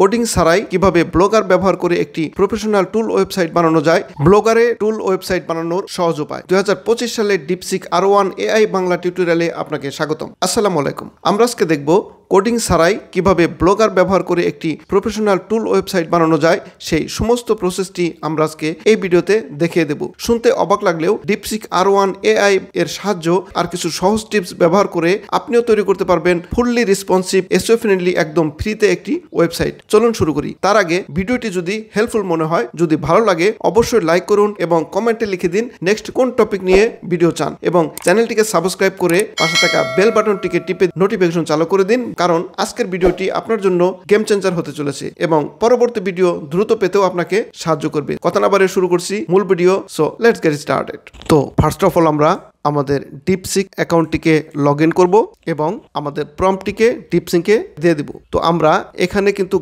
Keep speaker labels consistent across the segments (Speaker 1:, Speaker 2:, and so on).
Speaker 1: Coding ছাড়াই কিভাবে blogger ব্যবহার করে একটি প্রফেশনাল টুল ওয়েবসাইট বানানো যায়, ব্লগারে টুল ওয়েবসাইট বানানোর সহজ উপায়। 2025 সালে ডিপসিক R1 AI বাংলা টিউটোরিয়ালে আপনাকে স্বাগতম। আসসালামু আলাইকুম। আমরা আজকে দেখব কোডিং ছাড়াই কিভাবে ব্লগার ব্যবহার করে একটি প্রফেশনাল টুল ওয়েবসাইট বানানো যায়, সেই সমস্ত প্রসেসটি আমরা আজকে এই ভিডিওতে দেখিয়ে দেব। শুনতে অবাক লাগলেও ডিপসিক R1 AI এর সাহায্য আর কিছু সহজ টিপস ব্যবহার করে আপনিও তৈরি করতে পারবেন ফুললি রেসপন্সিভ এসইও ফ্রেন্ডলি একদম ফ্রিতে একটি ওয়েবসাইট। চলুন শুরু করি। তার আগে ভিডিওটি যদি হেল্পফুল মনে হয়, যদি ভালো লাগে, অবশ্যই লাইক করুন এবং কমেন্টে লিখে দিন নেক্সট কোন টপিক নিয়ে ভিডিও চান, এবং চ্যানেলটিকে সাবস্ক্রাইব করে পাশে থাকা বেল বাটনটিকে টিপে নোটিফিকেশন চালু করে দিন, কারণ আজকের ভিডিওটি আপনার জন্য গেম চেঞ্জার হতে চলেছে এবং পরবর্তী ভিডিও দ্রুত পেতেও আপনাকে সাহায্য করবে। কথা না বাড়িয়ে শুরু করছি মূল video. So let's get started. তো ফার্স্ট অফ অল আমরা আমাদের ডিপসিক অ্যাকাউন্টটিকে লগ ইন করব এবং আমাদের প্রম্পটটিকে ডিপসিকে দিয়ে দিব। তো আমরা এখানে কিন্তু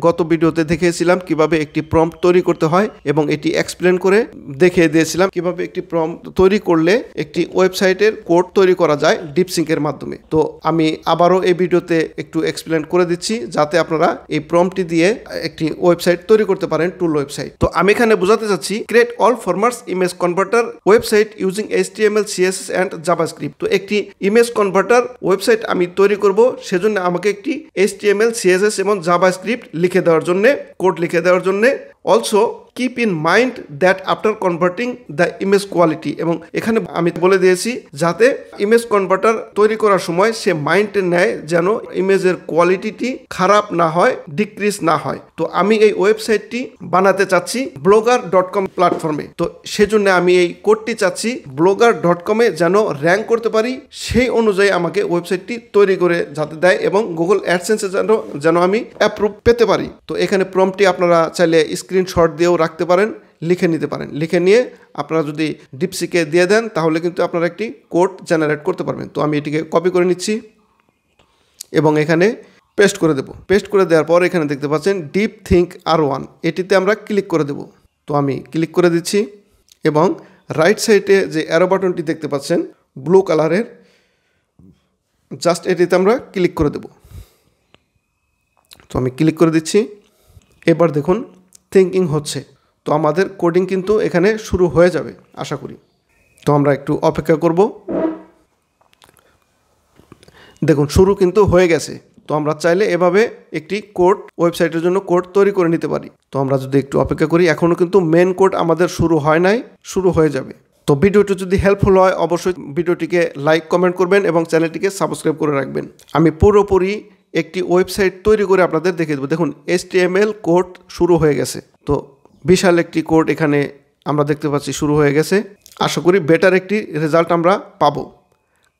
Speaker 1: গত ভিডিওতে দেখিয়েছিলাম কিভাবে একটি প্রম্পট তৈরি করতে হয় এবং এটি এক্সপ্লেন করে দেখিয়ে দিয়েছিলাম কিভাবে একটি প্রম্পট তৈরি করলে একটি ওয়েবসাইটের কোড তৈরি করা যায় ডিপসিকের মাধ্যমে। তো আমি আবারও এই ভিডিওতে একটু এক্সপ্লেন করে দিচ্ছি যাতে আপনারা এই প্রম্পটটি দিয়ে একটি ওয়েবসাইট তৈরি করতে পারেন, টুল ওয়েবসাইট। তো আমি এখানে বোঝাতে চাচ্ছি create all formats image converter website using HTML, CSS and JavaScript। তো একটি ইমেজ কনভার্টার ওয়েবসাইট আমি তৈরি করব, সেজন্য আমাকে একটি HTML, CSS এবং JavaScript লিখে দেওয়ার জন্য, কোড লিখে দেওয়ার জন্য। Also keep in mind that after converting the image quality, এবং এখানে আমি বলে দিয়েছি যাতে ইমেজ কনভার্টার তৈরি করার সময় সে মাইন্ডে নেয় যেন ইমেজের কোয়ালিটিটি খারাপ না হয়, ডিক্রিজ না হয়। তো আমি এই ওয়েবসাইটটি বানাতে চাচ্ছি blogger.com প্ল্যাটফর্মে। তো সেজন্য আমি এই কোডটি চাচ্ছি blogger.com এ যেন র্যাঙ্ক করতে পারি, সেই অনুযায়ী আমাকে ওয়েবসাইটটি তৈরি করে যাতে দেয় এবং গুগল অ্যাডসেন্সে যেন আমি অ্যাপ্রুভ পেতে পারি। তো এখানে প্রম্পটটি আপনারা চাইলে স্ক্রিনশট দিয়েও রাখতে পারেন, লিখে নিতে পারেন। লিখে নিয়ে আপনারা যদি ডিপসিকে দিয়ে দেন তাহলে কিন্তু আপনারা একটি কোড জেনারেট করতে পারবেন। তো আমি এটিকে কপি করে নিচ্ছি এবং এখানে পেস্ট করে দেব। পেস্ট করে দেওয়ার পর এখানে দেখতে পাচ্ছেন ডিপথিঙ্ক R1, এটিতে আমরা ক্লিক করে দেব। তো আমি ক্লিক করে দিচ্ছি এবং রাইট সাইডে যে অ্যারো বাটনটি দেখতে পাচ্ছেন ব্লু কালারের, জাস্ট এটিতে আমরা ক্লিক করে দেব। তো আমি ক্লিক করে দিচ্ছি। এবার দেখুন থিঙ্কিং হচ্ছে। তো আমাদের কোডিং কিন্তু এখানে শুরু হয়ে যাবে আশা করি। তো আমরা একটু অপেক্ষা করব। দেখুন শুরু কিন্তু হয়ে গেছে। তো আমরা চাইলে এভাবে একটি কোড ওয়েবসাইটের জন্য কোড তৈরি করে নিতে পারি। তো আমরা যদি একটু অপেক্ষা করি, এখনও কিন্তু মেন কোড আমাদের শুরু হয় নাই, শুরু হয়ে যাবে। তো ভিডিওটি যদি হেল্পফুল হয় অবশ্যই ভিডিওটিকে লাইক কমেন্ট করবেন এবং চ্যানেলটিকে সাবস্ক্রাইব করে রাখবেন। আমি পুরোপুরি একটি ওয়েবসাইট তৈরি করে আপনাদের দেখিয়ে দেবো। দেখুন HTML কোড শুরু হয়ে গেছে। তো বিশাল একটি কোড এখানে আমরা দেখতে পাচ্ছি শুরু হয়ে গেছে। আশা করি বেটার একটি রেজাল্ট আমরা পাবো,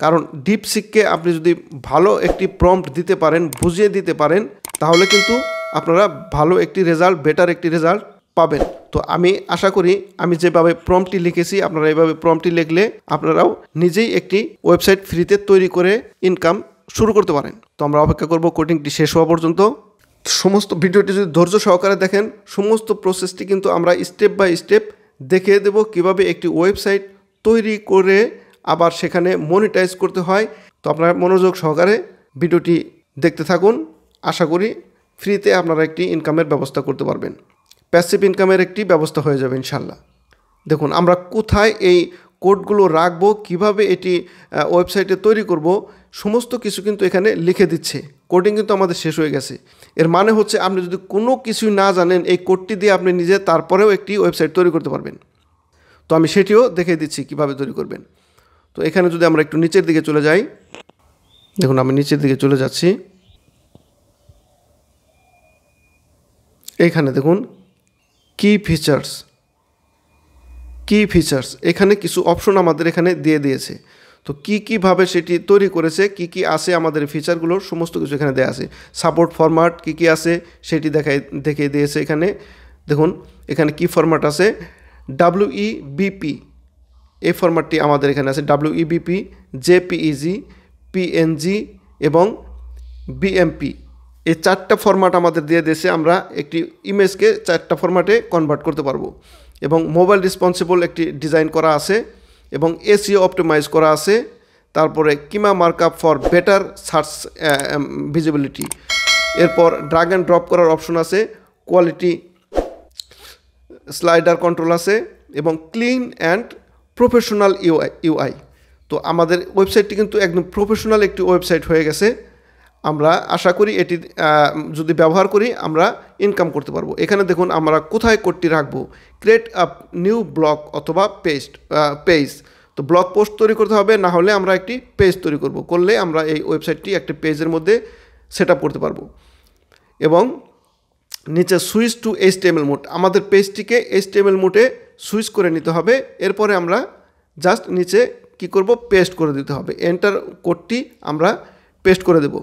Speaker 1: কারণ ডিপসিককে আপনি যদি ভালো একটি প্রম্পট দিতে পারেন, বুঝিয়ে দিতে পারেন, তাহলে কিন্তু আপনারা ভালো একটি রেজাল্ট, বেটার একটি রেজাল্ট পাবেন। তো আমি আশা করি আমি যেভাবে প্রম্পটটি লিখেছি আপনারা এইভাবে প্রম্পটটি লিখলে আপনারাও নিজেই একটি ওয়েবসাইট ফ্রিতে তৈরি করে ইনকাম শুরু করতে পারেন। তো আমরা অপেক্ষা করব কোডিংটি শেষ হওয়া পর্যন্ত। সমস্ত ভিডিওটি যদি ধৈর্য সহকারে দেখেন, সমস্ত প্রসেসটি কিন্তু আমরা স্টেপ বাই স্টেপ দেখিয়ে দেব কিভাবে একটি ওয়েবসাইট তৈরি করে আবার সেখানে মনিটাইজ করতে হয়। তো আপনারা মনোযোগ সহকারে ভিডিওটি দেখতে থাকুন। আশা করি ফ্রিতে আপনারা একটি ইনকামের ব্যবস্থা করতে পারবেন, প্যাসিভ ইনকামের একটি ব্যবস্থা হয়ে যাবে ইনশাল্লাহ। দেখুন আমরা কোথায় এই কোডগুলো রাখবো, কিভাবে এটি ওয়েবসাইটে তৈরি করব, সমস্ত কিছু কিন্তু এখানে লিখে দিচ্ছে। কোডিং কিন্তু আমাদের শেষ হয়ে গেছে। এর মানে হচ্ছে আপনি যদি কোনো কিছুই না জানেন, এই কোডটি দিয়ে আপনি নিজে তারপরেও একটি ওয়েবসাইট তৈরি করতে পারবেন। তো আমি সেটিও দেখিয়ে দিচ্ছি কিভাবে তৈরি করবেন। তো এখানে যদি আমরা একটু নিচের দিকে চলে যাই, দেখুন আমি নিচের দিকে চলে যাচ্ছি। এইখানে দেখুন কি ফিচার্স, এখানে কিছু অপশন আমাদের এখানে দিয়ে দিয়েছে। তো কীভাবে সেটি তৈরি করেছে, কি আছে আমাদের ফিচারগুলো সমস্ত কিছু এখানে দেওয়া আছে। সাপোর্ট ফরম্যাট কি আছে সেটি দেখিয়ে দিয়েছে। এখানে দেখুন এখানে কি ফরম্যাট আছে, WEBP এই ফরম্যাটটি আমাদের এখানে আছে। WEBP, JPEG, PNG এবং BMP, এই চারটা ফরম্যাট আমাদের দিয়ে দিয়েছে। আমরা একটি ইমেজকে চারটা ফরম্যাটে কনভার্ট করতে পারবো এবং মোবাইল রেসপন্সিবল একটি ডিজাইন করা আছে এবং SEO অপটিমাইজ করা আছে। তারপরে schema markup for better search visibility, এরপর ড্রাগ অ্যান্ড ড্রপ করার অপশন আছে, কোয়ালিটি স্লাইডার কন্ট্রোল আছে এবং ক্লিন অ্যান্ড প্রফেশনাল ইউআই। তো আমাদের ওয়েবসাইটটি কিন্তু একদম প্রফেশনাল একটি ওয়েবসাইট হয়ে গেছে। আমরা আশা করি এটি যদি ব্যবহার করি আমরা ইনকাম করতে পারবো। এখানে দেখুন আমরা কোথায় কোডটি রাখবো, ক্রিয়েট আ নিউ ব্লগ অথবা পেজ। তো ব্লগ পোস্ট তৈরি করতে হবে, না হলে আমরা একটি পেজ তৈরি করলে আমরা এই ওয়েবসাইটটি একটি পেজের মধ্যে সেট আপ করতে পারবো। এবং নিচে সুইচ টু HTML মোড, আমাদের পেজটিকে HTML মোডে সুইচ করে নিতে হবে। এরপরে আমরা জাস্ট নিচে কি করব, পেস্ট করে দিতে হবে। এন্টার কোডটি আমরা পেস্ট করে দেব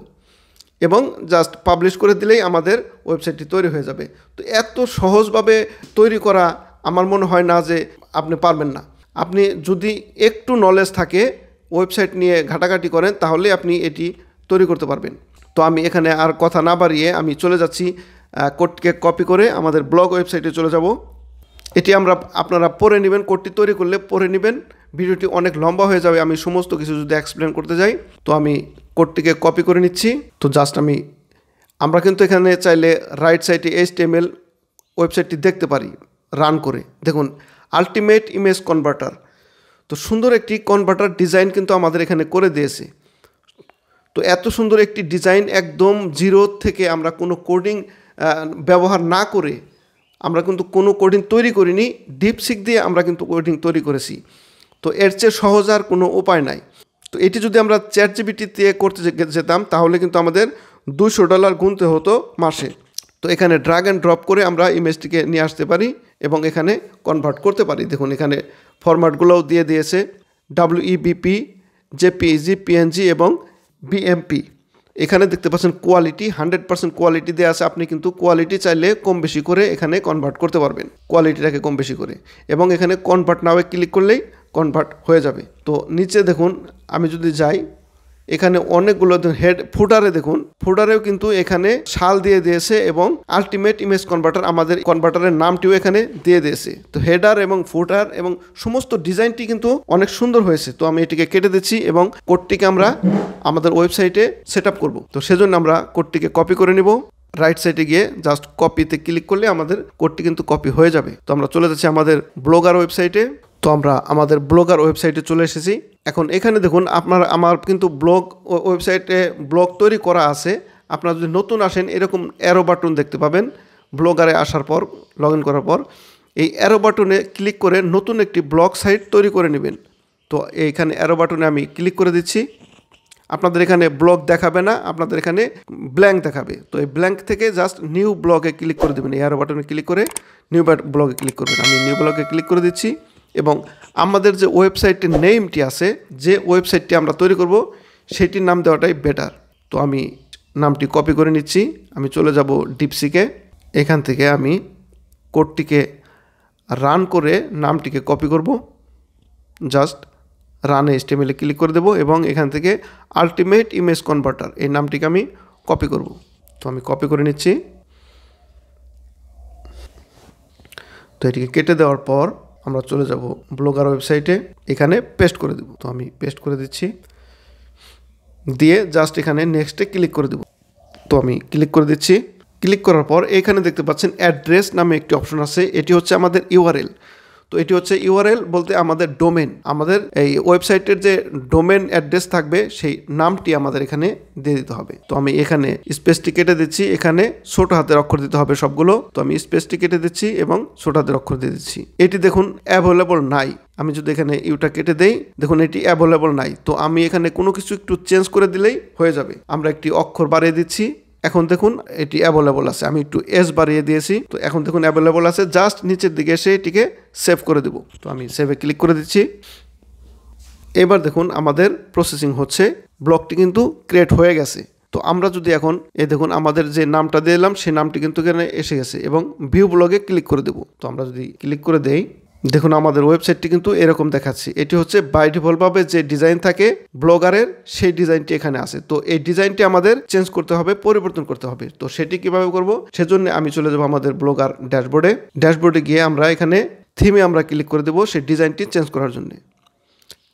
Speaker 1: এবং জাস্ট পাবলিশ করে দিলেই আমাদের ওয়েবসাইটটি তৈরি হয়ে যাবে। তো এত সহজভাবে তৈরি করা আমার মনে হয় না যে আপনি পারবেন না। আপনি যদি একটু নলেজ থাকে, ওয়েবসাইট নিয়ে ঘাটাঘাটি করেন, তাহলে আপনি এটি তৈরি করতে পারবেন। তো আমি এখানে আর কথা না বাড়িয়ে আমি চলে যাচ্ছি, কোডকে কপি করে আমাদের ব্লগ ওয়েবসাইটে চলে যাব। এটি আপনারা পড়ে নেবেন, কোডটি তৈরি করলে পড়ে নেবেন, ভিডিওটি অনেক লম্বা হয়ে যাবে আমি সমস্ত কিছু যদি এক্সপ্লেন করতে যাই। তো আমি কোডটিকে কপি করে নিচ্ছি। তো জাস্ট আমরা কিন্তু এখানে চাইলে রাইট সাইডে HTML ওয়েবসাইটটি দেখতে পারি রান করে। দেখুন আলটিমেট ইমেজ কনভার্টার, তো সুন্দর একটি কনভার্টার ডিজাইন কিন্তু আমাদের এখানে করে দিয়েছে। তো এত সুন্দর একটি ডিজাইন একদম জিরো থেকে আমরা কোনো কোডিং ব্যবহার না করে, আমরা কিন্তু কোনো কোডিং তৈরি করিনি, ডিপসিক দিয়ে আমরা কিন্তু কোডিং তৈরি করেছি। তো এর চেয়ে সহজ আর কোনো উপায় নাই। তো এটি যদি আমরা ChatGPT দিয়ে করতে যেতাম তাহলে কিন্তু আমাদের $200 গুনতে হতো মাসে। তো এখানে ড্রাগ অ্যান্ড ড্রপ করে আমরা ইমেজটিকে নিয়ে আসতে পারি এবং এখানে কনভার্ট করতে পারি। দেখুন এখানে ফরম্যাটগুলোও দিয়ে দিয়েছে, WEBP, JPEG, PNG এবং BMP। এখানে দেখতে পাচ্ছেন কোয়ালিটি 100% কোয়ালিটি দেওয়া আছে। আপনি কিন্তু কোয়ালিটি চাইলে কম বেশি করে এখানে কনভার্ট করতে পারবেন, কোয়ালিটিটাকে কম বেশি করে। এবং এখানে কনভার্ট নাও ক্লিক করলেই কনভার্ট হয়ে যাবে। তো নিচে দেখুন আমি যদি যাই, এখানে অনেকগুলো হেড ফুটারে দেখুন, ফুটারেও কিন্তু এখানে সাল দিয়ে দিয়েছে এবং আলটিমেট ইমেজ কনভার্টার আমাদের কনভার্টারের নামটিও এখানে দিয়ে দিয়েছে। তো হেডার এবং ফুটার এবং সমস্ত ডিজাইনটি কিন্তু অনেক সুন্দর হয়েছে। তো আমি এটিকে কেটে দিচ্ছি এবং কোডটিকে আমরা আমাদের ওয়েবসাইটে সেট আপ করবো। তো সেজন্য আমরা কোডটিকে কপি করে নিব। রাইট সাইডে গিয়ে জাস্ট কপিতে ক্লিক করলে আমাদের কোডটি কিন্তু কপি হয়ে যাবে। তো আমরা চলে যাচ্ছি আমাদের ব্লগার ওয়েবসাইটে। তো আমরা আমাদের ব্লগার ওয়েবসাইটে চলে এসেছি। এখন এখানে দেখুন আমার কিন্তু ওয়েবসাইটে ব্লগ তৈরি করা আছে। আপনারা যদি নতুন আসেন এরকম অ্যারো বাটন দেখতে পাবেন ব্লগারে আসার পর, লগ ইন করার পর এই অ্যারো বাটনে ক্লিক করে নতুন একটি ব্লগ সাইট তৈরি করে নেবেন। তো এইখানে অ্যারো বাটনে আমি ক্লিক করে দিচ্ছি। আপনাদের এখানে ব্লগ দেখাবে না, আপনাদের এখানে ব্ল্যাঙ্ক দেখাবে। তো এই ব্ল্যাঙ্ক থেকে জাস্ট নিউ ব্লগে ক্লিক করে দেবেন। এই অ্যারো বাটনে ক্লিক করে নিউ ব্লগে ক্লিক করবেন। আমি নিউ ব্লগে ক্লিক করে দিচ্ছি এবং আমাদের যে ওয়েবসাইটের নেমটি আছে, যে ওয়েবসাইটটি আমরা তৈরি করব সেটির নাম দেওয়াটাই বেটার। তো আমি নামটি কপি করে নিচ্ছি। আমি চলে যাব ডিপসিকে। এখান থেকে আমি কোডটিকে রান করে নামটিকে কপি করব। জাস্ট রানে HTML ক্লিক করে দেব এবং এখান থেকে আলটিমেট ইমেজ কনভার্টার এই নামটিকে আমি কপি করব। তো আমি কপি করে নিচ্ছি। তো এটিকে কেটে দেওয়ার পর আমরা চলে যাব ব্লগার ওয়েবসাইটে, এখানে পেস্ট করে দেব। তো আমি পেস্ট করে দিচ্ছি, দিয়ে জাস্ট এখানে নেক্সটে ক্লিক করে দেব। তো আমি ক্লিক করে দিচ্ছি। ক্লিক করার পর এখানে দেখতে পাচ্ছেন অ্যাড্রেস নামে একটি অপশন আছে। এটি হচ্ছে আমাদের URL। তো এটি হচ্ছে URL বলতে আমাদের ডোমেন, আমাদের এই ওয়েবসাইটের যে ডোমেন অ্যাড্রেস থাকবে সেই নামটি আমাদের এখানে দিয়ে দিতে হবে। তো আমি এখানে স্পেসটি কেটে দিচ্ছি, এখানে ছোট হাতের অক্ষর দিতে হবে সবগুলো। তো আমি স্পেসটি কেটে দিচ্ছি এবং ছোট হাতের অক্ষর দিয়ে দিচ্ছি। এটি দেখুন অ্যাভেলেবল নাই। আমি যদি এখানে ইউটা কেটে দেই, দেখুন এটি অ্যাভেলেবল নাই। তো আমি এখানে কোনো কিছু একটু চেঞ্জ করে দিলেই হয়ে যাবে। আমরা একটি অক্ষর বাড়িয়ে দিচ্ছি। এখন দেখুন এটি অ্যাভেলেবল আছে। আমি একটু S বাড়িয়ে দিয়েছি। তো এখন দেখুন অ্যাভেলেবল আছে। জাস্ট নিচের দিকে এসে এটিকে সেভ করে দেব। তো আমি সেভে ক্লিক করে দিচ্ছি। এবার দেখুন আমাদের প্রসেসিং হচ্ছে, ব্লগটি কিন্তু ক্রিয়েট হয়ে গেছে। তো আমরা যদি এখন দেখুন আমাদের যে নামটা দিলাম সেই নামটি কিন্তু এখানে এসে গেছে এবং ভিউ ব্লগে ক্লিক করে দেব। তো আমরা যদি ক্লিক করে দেই, দেখুন আমাদের ওয়েবসাইটটি কিন্তু এরকম দেখাচ্ছে। এটি হচ্ছে বাই ডিফল্টভাবে যে ডিজাইন থাকে ব্লগারের, সেই ডিজাইনটি এখানে আছে। তো এই ডিজাইনটি আমাদের চেঞ্জ করতে হবে, পরিবর্তন করতে হবে। তো সেটি কিভাবে করব, সেজন্য আমি চলে যাব আমাদের ব্লগার ড্যাশবোর্ডে গিয়ে আমরা এখানে থিমে আমরা ক্লিক করে দেব সেই ডিজাইনটি চেঞ্জ করার জন্য।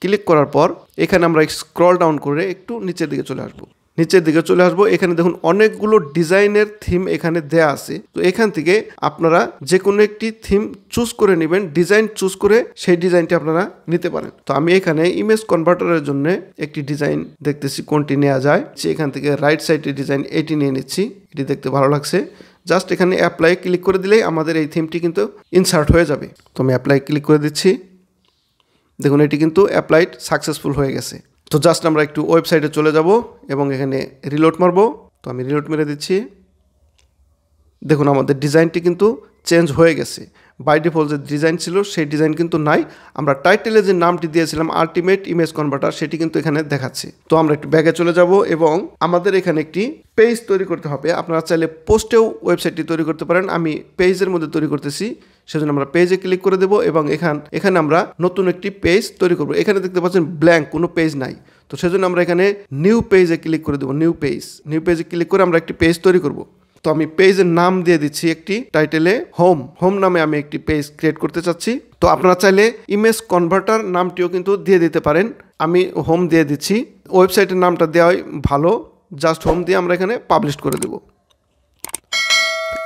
Speaker 1: ক্লিক করার পর এখানে আমরা স্ক্রল ডাউন করে একটু নিচের দিকে চলে আসব। নিচের দিকে চলে আসবো। এখানে দেখুন অনেকগুলো ডিজাইনের থিম এখানে দেয়া আছে। তো এখান থেকে আপনারা যে কোনো একটি থিম চুজ করে নেবেন, ডিজাইন চুজ করে সেই ডিজাইনটি আপনারা নিতে পারেন। তো আমি এখানে ইমেজ কনভার্টারের জন্য একটি ডিজাইন দেখতেছি কোনটি নেওয়া যায়। এখান থেকে রাইট সাইডের ডিজাইন এটি নিয়ে নিচ্ছি, এটি দেখতে ভালো লাগছে। জাস্ট এখানে অ্যাপ্লাই ক্লিক করে দিলেই আমাদের এই থিমটি কিন্তু ইনসার্ট হয়ে যাবে। তো আমি অ্যাপ্লাই ক্লিক করে দিচ্ছি। দেখুন এটি কিন্তু অ্যাপ্লাইড সাকসেসফুল হয়ে গেছে। তো জাস্ট আমরা একটু ওয়েবসাইটে চলে যাব এবং এখানে রিলোড মারবো। তো আমি রিলোড মেরে দিচ্ছি। দেখুন আমাদের ডিজাইনটি কিন্তু চেঞ্জ হয়ে গেছে। বাই ডিফল্ট যে ডিজাইন ছিল সেই ডিজাইন কিন্তু নাই। আমরা টাইটেলে যে নামটি দিয়েছিলাম আলটিমেট ইমেজ কনভার্টার, সেটি কিন্তু এখানে দেখাচ্ছে। তো আমরা একটু ব্যাগে চলে যাব এবং আমাদের এখানে একটি পেজ তৈরি করতে হবে। আপনারা চাইলে পোস্টেও ওয়েবসাইটটি তৈরি করতে পারেন। আমি পেজের মধ্যে তৈরি করতেছি, সেজন্য আমরা পেজে ক্লিক করে দেবো এবং এখানে আমরা নতুন একটি পেজ তৈরি করব। এখানে দেখতে পাচ্ছেন ব্ল্যাঙ্ক, কোনো পেজ নাই। তো সেজন্য আমরা এখানে নিউ পেজে ক্লিক করে দেবো। নিউ পেজে ক্লিক করে আমরা একটি পেজ তৈরি করব। তো আমি পেজের নাম দিয়ে দিচ্ছি একটি, টাইটেলে হোম নামে আমি একটি পেজ ক্রিয়েট করতে চাচ্ছি। তো আপনারা চাইলে ইমেজ কনভার্টার নামটিও কিন্তু দিয়ে দিতে পারেন। আমি হোম দিয়ে দিচ্ছি। ওয়েবসাইটের নামটা দেওয়াই ভালো। জাস্ট হোম দিয়ে আমরা এখানে পাবলিশ করে দেব।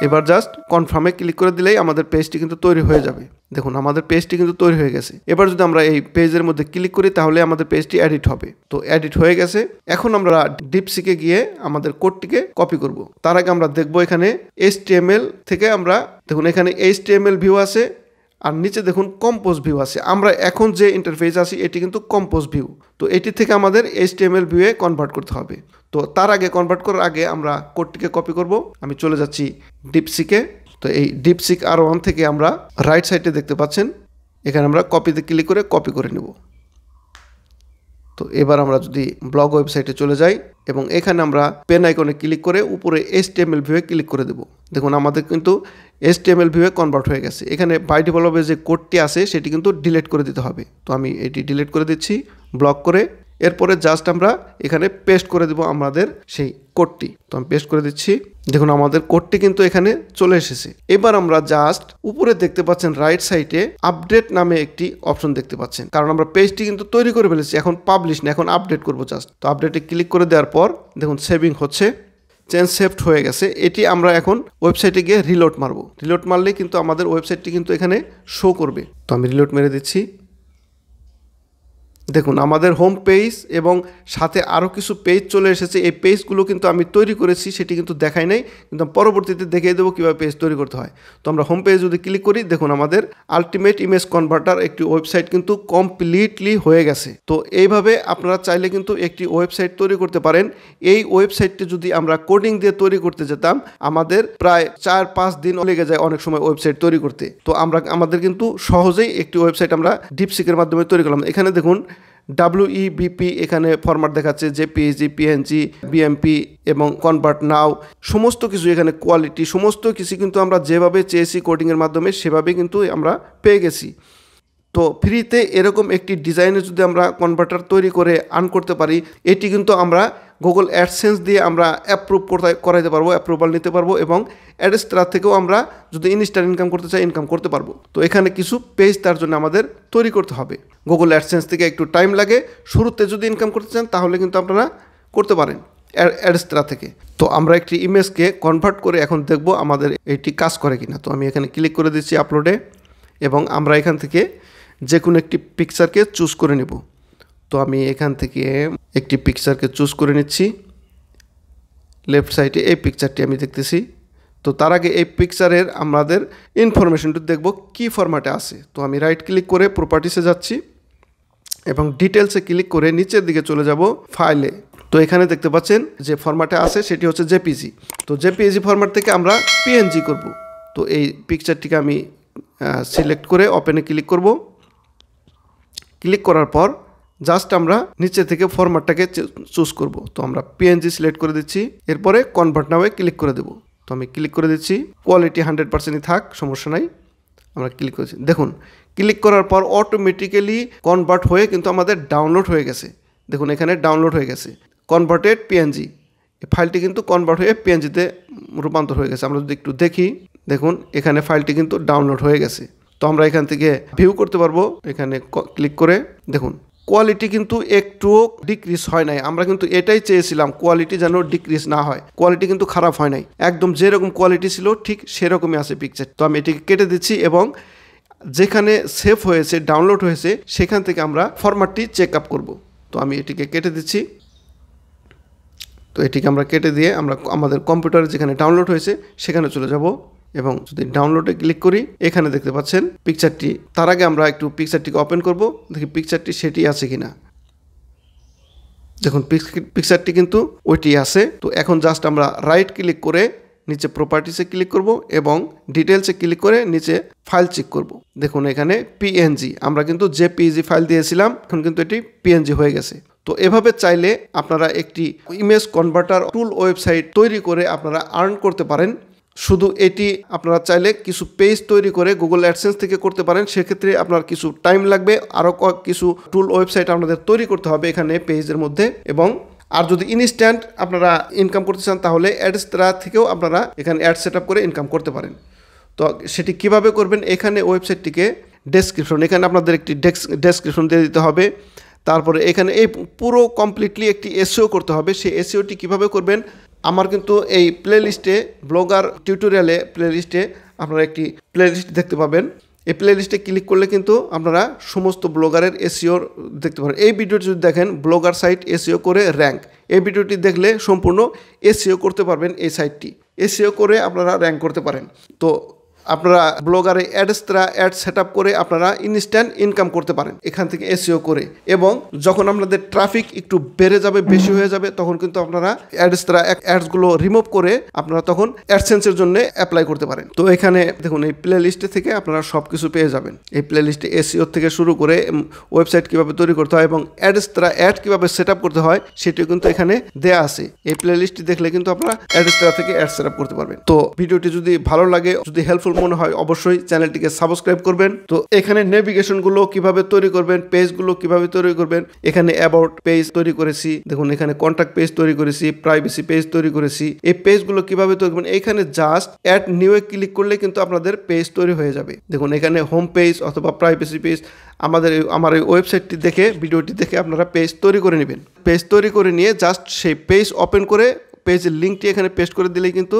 Speaker 1: এবার জাস্ট কনফার্মে ক্লিক করে দিলেই আমাদের পেজটি কিন্তু তৈরি হয়ে যাবে। দেখুন আমাদের পেজটি কিন্তু তৈরি হয়ে গেছে। এবার যদি আমরা এই পেজের মধ্যে ক্লিক করি তাহলে আমাদের পেজটি এডিট হবে। তো এডিট হয়ে গেছে। এখন আমরা ডিপসিকে গিয়ে আমাদের কোডটিকে কপি করব। তার আগে আমরা দেখব এখানে HTML থেকে আমরা দেখুন এখানে HTML ভিউ আছে আর নিচে দেখুন কম্পোজ ভিউ আছে। আমরা এখন যে ইন্টারফেস আছি এটি কিন্তু কম্পোজ ভিউ। তো এটি থেকে আমাদের HTML ভিউয়ে কনভার্ট করতে হবে। তো তার আগে কনভার্ট করার আগে আমরা কোডটিকে কপি করব। আমি চলে যাচ্ছি ডিপসিকে। তো এই ডিপসিক R1 থেকে আমরা রাইট সাইডে দেখতে পাচ্ছেন, এখানে আমরা কপিতে ক্লিক করে কপি করে নেব। তো এবার আমরা যদি ব্লগ ওয়েবসাইটে চলে যাই এবং এখানে আমরা পেন আইকনে ক্লিক করে উপরে HTML ভিউয়ে ক্লিক করে দেব। দেখুন আমাদের কিন্তু HTML ভিউয়ে কনভার্ট হয়ে গেছে। এখানে বাই ডিফল্ট যে কোডটি আছে সেটি কিন্তু ডিলিট করে দিতে হবে। তো আমি এটি ডিলিট করে দিচ্ছি ব্লক করে। এরপরে জাস্ট আমরা এখানে পেস্ট করে দেব আমাদের সেই কোডটি। তো আমি পেস্ট করে দিচ্ছি। দেখুন আমাদের কোডটি কিন্তু এখানে চলে এসেছে। এবার আমরা জাস্ট উপরে দেখতে পাচ্ছেন রাইট সাইডে আপডেট নামে একটি অপশন দেখতে পাচ্ছেন, কারণ আমরা পেজটি কিন্তু তৈরি করে ফেলেছি। এখন পাবলিশ না, এখন আপডেট করব জাস্ট। তো আপডেটে ক্লিক করে দেওয়ার পর দেখুন সেভিং হচ্ছে, চেঞ্জ সেভড হয়ে গেছে। এটি আমরা এখন ওয়েবসাইটে গিয়ে রিলোড মারবো। রিলোড মারলে কিন্তু আমাদের ওয়েবসাইটটি কিন্তু এখানে শো করবে। তো আমি রিলোড মেরে দিচ্ছি। দেখুন আমাদের হোম পেজ এবং সাথে আরও কিছু পেজ চলে এসেছে। এই পেজগুলো কিন্তু আমি তৈরি করেছি, সেটি কিন্তু দেখাই নাই, কিন্তু পরবর্তীতে দেখিয়ে দেবো কীভাবে পেজ তৈরি করতে হয়। তো আমরা হোম পেজ যদি ক্লিক করি দেখুন আমাদের আলটিমেট ইমেজ কনভার্টার একটি ওয়েবসাইট কিন্তু কমপ্লিটলি হয়ে গেছে। তো এইভাবে আপনারা চাইলে কিন্তু একটি ওয়েবসাইট তৈরি করতে পারেন। এই ওয়েবসাইটটি যদি আমরা কোডিং দিয়ে তৈরি করতে যেতাম আমাদের প্রায় 4-5 দিন লেগে যায় অনেক সময় ওয়েবসাইট তৈরি করতে। তো আমাদের কিন্তু সহজেই একটি ওয়েবসাইট আমরা ডিপসিকের মাধ্যমে তৈরি করলাম। এখানে দেখুন WEBP এখানে ফরম্যাট দেখাচ্ছে, JPEG, PNG, BMP এবং কনভার্ট নাও, সমস্ত কিছু এখানে কোয়ালিটি, সমস্ত কিছু কিন্তু আমরা যেভাবে চেয়েছি কোডিংয়ের মাধ্যমে সেভাবে কিন্তু আমরা পেয়ে গেছি। তো ফ্রিতে এরকম একটি ডিজাইনে যদি আমরা কনভার্টার তৈরি করে আর্ন করতে পারি, এটি কিন্তু আমরা গুগল অ্যাডসেন্স দিয়ে আমরা অ্যাপ্রুভ করাইতে পারবো, অ্যাপ্রুভাল নিতে পারবো এবং অ্যাডস্ট্রা থেকেও আমরা যদি ইনস্ট্যান্ট ইনকাম করতে চাই ইনকাম করতে পারবো। তো এখানে কিছু পেজ তার জন্য আমাদের তৈরি করতে হবে। গুগল অ্যাডসেন্স থেকে একটু টাইম লাগে। শুরুতে যদি ইনকাম করতে চান তাহলে কিন্তু আপনারা করতে পারেন অ্যাডস্ট্রা থেকে। তো আমরা একটি ইমেজকে কনভার্ট করে এখন দেখব আমাদের এটি কাজ করে কিনা। তো আমি এখানে ক্লিক করে দিচ্ছি আপলোডে এবং আমরা এখান থেকে যে কোনো একটি পিকচারকে চুজ করে নেব। তো আমি এখান থেকে একটি পিকচারকে চুজ করে নিচ্ছি। লেফট সাইডে এই পিকচারটি আমি দেখতেছি। তো তার আগে এই পিকচারের আমাদের ইনফরমেশনটি দেখব কি ফরম্যাটে আছে। তো আমি রাইট ক্লিক করে প্রপার্টিসে যাচ্ছি এবং ডিটেলসে ক্লিক করে নিচের দিকে চলে যাব ফাইলে। তো এখানে দেখতে পাচ্ছেন যে ফরম্যাটে আছে সেটি হচ্ছে JPG। তো JPG ফরম্যাট থেকে আমরা PNG করব। তো এই পিকচারটিকে আমি সিলেক্ট করে ওপেনে ক্লিক করব। ক্লিক করার পর জাস্ট আমরা নিচে থেকে ফরম্যাটটাকে চুজ করব। তো আমরা PNG সিলেক্ট করে দিচ্ছি। এরপরে কনভার্ট নাওয়ে ক্লিক করে দেব। তো আমি ক্লিক করে দিচ্ছি। কোয়ালিটি 100%ই থাক, সমস্যা নাই। আমরা ক্লিক করেছি। দেখুন ক্লিক করার পর অটোমেটিক্যালি কনভার্ট হয়ে কিন্তু আমাদের ডাউনলোড হয়ে গেছে। দেখুন এখানে ডাউনলোড হয়ে গেছে কনভার্টেড PNG। এই ফাইলটি কিন্তু কনভার্ট হয়ে PNG-তে রূপান্তর হয়ে গেছে। আমরা যদি একটু দেখি, দেখুন এখানে ফাইলটি কিন্তু ডাউনলোড হয়ে গেছে। তো আমরা এখান থেকে ভিউ করতে পারবো। এখানে ক্লিক করে দেখুন কোয়ালিটি কিন্তু একটুও ডিক্রিজ হয় নাই। আমরা কিন্তু এটাই চেয়েছিলাম, কোয়ালিটি যেন ডিক্রিজ না হয়। কোয়ালিটি কিন্তু খারাপ হয় নাই, একদম যেরকম কোয়ালিটি ছিল ঠিক সেরকমই আছে পিকচার। তো আমি এটিকে কেটে দিচ্ছি এবং যেখানে সেভ হয়েছে, ডাউনলোড হয়েছে, সেখান থেকে আমরা ফরম্যাটটি চেক আপ করব। তো আমি এটিকে কেটে দিচ্ছি। তো এটিকে আমরা কেটে দিয়ে আমরা আমাদের কম্পিউটারে যেখানে ডাউনলোড হয়েছে সেখানে চলে যাব এবং যদি ডাউনলোডে ক্লিক করি, এখানে দেখতে পাচ্ছেন পিকচারটি। তার আগে আমরা একটু পিকচারটিকে ওপেন করব, দেখি পিকচারটি সেটি আছে কিনা। দেখুন পিকচারটি কিন্তু ওইটি আছে। তো এখন জাস্ট আমরা রাইট ক্লিক করে নিচে প্রপার্টিসে ক্লিক করব এবং ডিটেলসে ক্লিক করে নিচে ফাইল চেক করব। দেখুন এখানে পিএনজি, আমরা কিন্তু জেপিইজি ফাইল দিয়েছিলাম, এখন কিন্তু এটি পিএনজি হয়ে গেছে। তো এভাবে চাইলে আপনারা একটি ইমেজ কনভার্টার টুল ওয়েবসাইট তৈরি করে আপনারা আর্ন করতে পারেন। শুধু এটি আপনারা চাইলে কিছু পেজ তৈরি করে গুগল অ্যাডসেন্স থেকে করতে পারেন, সেক্ষেত্রে আপনার কিছু টাইম লাগবে, আরও কিছু টুল ওয়েবসাইট আপনাদের তৈরি করতে হবে এখানে পেজের মধ্যে। এবং আর যদি ইনস্ট্যান্ট আপনারা ইনকাম করতে চান তাহলে অ্যাডস্ট্রা থেকেও আপনারা এখানে অ্যাড সেট আপ করে ইনকাম করতে পারেন। তো সেটি কিভাবে করবেন, এখানে ওয়েবসাইটটিকে ডেসক্রিপশন, এখানে আপনাদের একটি ডেসক্রিপশন দিয়ে দিতে হবে। তারপরে এখানে এই পুরো কমপ্লিটলি একটি এসইও করতে হবে। সেই এসইওটি কীভাবে করবেন, আমার কিন্তু এই প্লেলিস্টে ব্লগার টিউটোরিয়ালে প্লেলিস্টে আপনারা একটি প্লেলিস্ট দেখতে পাবেন। এই প্লেলিস্টে ক্লিক করলে কিন্তু আপনারা সমস্ত ব্লগারের এসইও দেখতে পারেন। এই ভিডিওটি যদি দেখেন ব্লগার সাইট এসইও করে র্যাঙ্ক, এই ভিডিওটি দেখলে সম্পূর্ণ এসইও করতে পারবেন। এই সাইটটি এসইও করে আপনারা র্যাঙ্ক করতে পারেন। তো আপনারা ব্লগারে অ্যাডস্ট্রা অ্যাড সেট আপ করে আপনারা ইনস্ট্যান্ট ইনকাম করতে পারেন এখান থেকে এসইও করে। এবং যখন আপনাদের ট্রাফিক একটু বেড়ে যাবে, বেশি হয়ে যাবে, তখন কিন্তু আপনারা অ্যাডস্ট্রা অ্যাডসগুলো রিমুভ করে আপনারা তখন অ্যাডসেন্সের জন্য অ্যাপ্লাই করতে পারেন। তো এখানে দেখুন এই প্লে লিস্টে থেকে আপনারা সব কিছু পেয়ে যাবেন। এই প্লে লিস্টে এসইও থেকে শুরু করে ওয়েবসাইট কীভাবে তৈরি করতে হয় এবং অ্যাডস্ট্রা অ্যাড কীভাবে সেট আপ করতে হয় সেটিও কিন্তু এখানে দেয়া আছে। এই প্লে লিস্টটি দেখলে কিন্তু আপনারা অ্যাডস্ট্রা থেকে অ্যাড সেট আপ করতে পারবেন। তো ভিডিওটি যদি ভালো লাগে, যদি হেল্পফুল মনে হয়, অবশ্যই চ্যানেলটিকে সাবস্ক্রাইব করবেন। তো এখানে নেভিগেশনগুলো কিভাবে তৈরি করবেন, পেজগুলো কিভাবে তৈরি করবেন, এখানে অ্যাবাউট পেজ তৈরি করেছি, দেখুন এখানে কন্ট্যাক্ট পেজ তৈরি করেছি, প্রাইভেসি পেজ তৈরি করেছি। এই পেজগুলো কিভাবে তৈরি করবেন, এখানে জাস্ট অ্যাড নিউয়ে ক্লিক করলে কিন্তু আপনাদের পেজ তৈরি হয়ে যাবে। দেখুন এখানে হোম পেজ অথবা প্রাইভেসি পেজ, আমার এই ওয়েবসাইটটি দেখে, ভিডিওটি দেখে আপনারা পেজ তৈরি করে নেবেন। পেজ তৈরি করে নিয়ে জাস্ট সেই পেজ ওপেন করে পেজের লিঙ্কটি এখানে পেস্ট করে দিলেই কিন্তু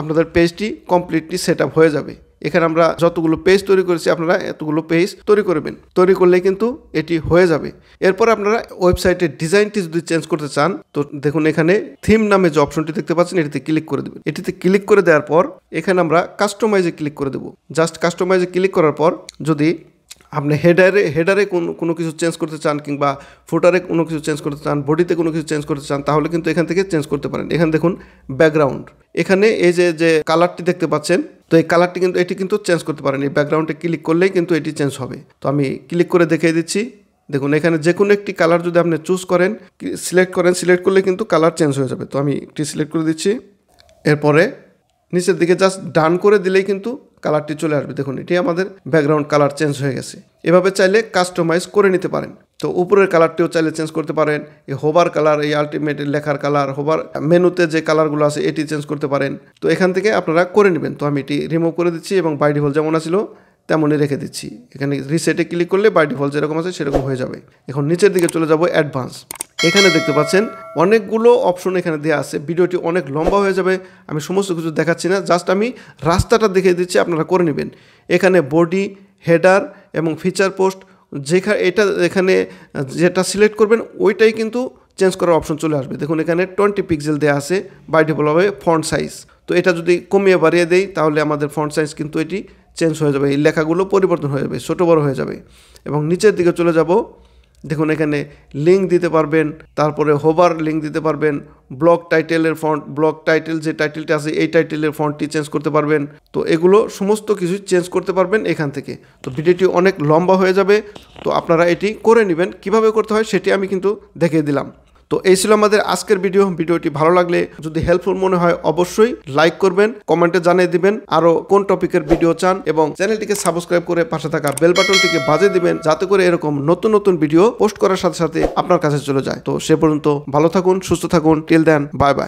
Speaker 1: আপনাদের পেজটি কমপ্লিটলি সেট আপ হয়ে যাবে। এখানে আমরা যতগুলো পেজ তৈরি করেছি আপনারা এতগুলো পেজ তৈরি করবেন, তৈরি করলে কিন্তু এটি হয়ে যাবে। এরপর আপনারা ওয়েবসাইটের ডিজাইনটি যদি চেঞ্জ করতে চান, তো দেখুন এখানে থিম নামে যে অপশনটি দেখতে পাচ্ছেন এটিতে ক্লিক করে দেবেন। এটিতে ক্লিক করে দেওয়ার পর এখানে আমরা কাস্টমাইজে ক্লিক করে দেবো। জাস্ট কাস্টমাইজে ক্লিক করার পর যদি আপনি হেডারে কোনো কিছু চেঞ্জ করতে চান, কিংবা ফুটারে কোনো কিছু চেঞ্জ করতে চান, বডিতে কোনো কিছু চেঞ্জ করতে চান, তাহলে কিন্তু এখান থেকে চেঞ্জ করতে পারেন। এখানে দেখুন ব্যাকগ্রাউন্ড, এখানে এই যে কালারটি দেখতে পাচ্ছেন, তো এই কালারটি কিন্তু এটি কিন্তু চেঞ্জ করতে পারেন। এই ব্যাকগ্রাউন্ডে ক্লিক করলেই কিন্তু এটি চেঞ্জ হবে। তো আমি ক্লিক করে দেখিয়ে দিচ্ছি। দেখুন এখানে যে কোনো একটি কালার যদি আপনি চুজ করেন, সিলেক্ট করলে কিন্তু কালার চেঞ্জ হয়ে যাবে। তো আমি একটি সিলেক্ট করে দিচ্ছি। এরপরে নিচের দিকে জাস্ট ডান করে দিলেই কিন্তু কালারটি চলে আসবে। দেখুন এটি আমাদের ব্যাকগ্রাউন্ড কালার চেঞ্জ হয়ে গেছে। এভাবে চাইলে কাস্টমাইজ করে নিতে পারেন। তো উপরের কালারটিও চাইলে চেঞ্জ করতে পারেন। এই হোভার কালার, এই আলটিমেট লেখার কালার, হোভার মেনুতে যে কালারগুলো আছে এটি চেঞ্জ করতে পারেন। তো এখান থেকে আপনারা করে নেবেন। তো আমি এটি রিমুভ করে দিচ্ছি এবং বাই ডিফল্ট যেমন ছিল তেমনই রেখে দিচ্ছি। এখানে রিসেটে ক্লিক করলে বাই ডিফল্ট যেরকম আছে সেরকম হয়ে যাবে। এখন নিচের দিকে চলে যাব অ্যাডভান্স। এখানে দেখতে পাচ্ছেন অনেকগুলো অপশন এখানে দেওয়া আছে। ভিডিওটি অনেক লম্বা হয়ে যাবে, আমি সমস্ত কিছু দেখাচ্ছি না, জাস্ট আমি রাস্তাটা দেখিয়ে দিচ্ছি, আপনারা করে নেবেন। এখানে বডি, হেডার এবং ফিচার পোস্ট, এখানে যেটা সিলেক্ট করবেন ওইটাই কিন্তু চেঞ্জ করার অপশন চলে আসবে। দেখুন এখানে 20 পিক্সেল দেওয়া আছে, বাই ডিফল্ট হবে ফন্ট সাইজ। তো এটা যদি কমিয়ে বাড়িয়ে দেই তাহলে আমাদের ফন্ট সাইজ কিন্তু এটি চেঞ্জ হয়ে যাবে, এই লেখাগুলো পরিবর্তন হয়ে যাবে, ছোটো বড়ো হয়ে যাবে। এবং নিচের দিকে চলে যাব, দেখুন এখানে লিঙ্ক দিতে পারবেন, তারপরে হোভার লিঙ্ক দিতে পারবেন, ব্লগ টাইটেলের ফন্ট, ব্লগ টাইটেল যে টাইটেলটা আছে এই টাইটেলের ফন্টটি চেঞ্জ করতে পারবেন। তো এগুলো সমস্ত কিছু চেঞ্জ করতে পারবেন এখান থেকে। তো ভিডিওটি অনেক লম্বা হয়ে যাবে, তো আপনারা এটি করে নেবেন। কিভাবে করতে হয় সেটি আমি কিন্তু দেখিয়ে দিলাম। তো এই ছিল আমাদের আজকের ভিডিওটি ভালো লাগলে, যদি হেল্পফুল মনে হয়, অবশ্যই লাইক করবেন, কমেন্টে জানিয়ে দিবেন আরও কোন টপিকের ভিডিও চান, এবং চ্যানেলটিকে সাবস্ক্রাইব করে পাশে থাকা বেল বাটনটিকে বাজিয়ে দিবেন, যাতে করে এরকম নতুন নতুন ভিডিও পোস্ট করার সাথে সাথে আপনার কাছে চলে যায়। তো সে পর্যন্ত ভালো থাকুন, সুস্থ থাকুন। Till then, bye by.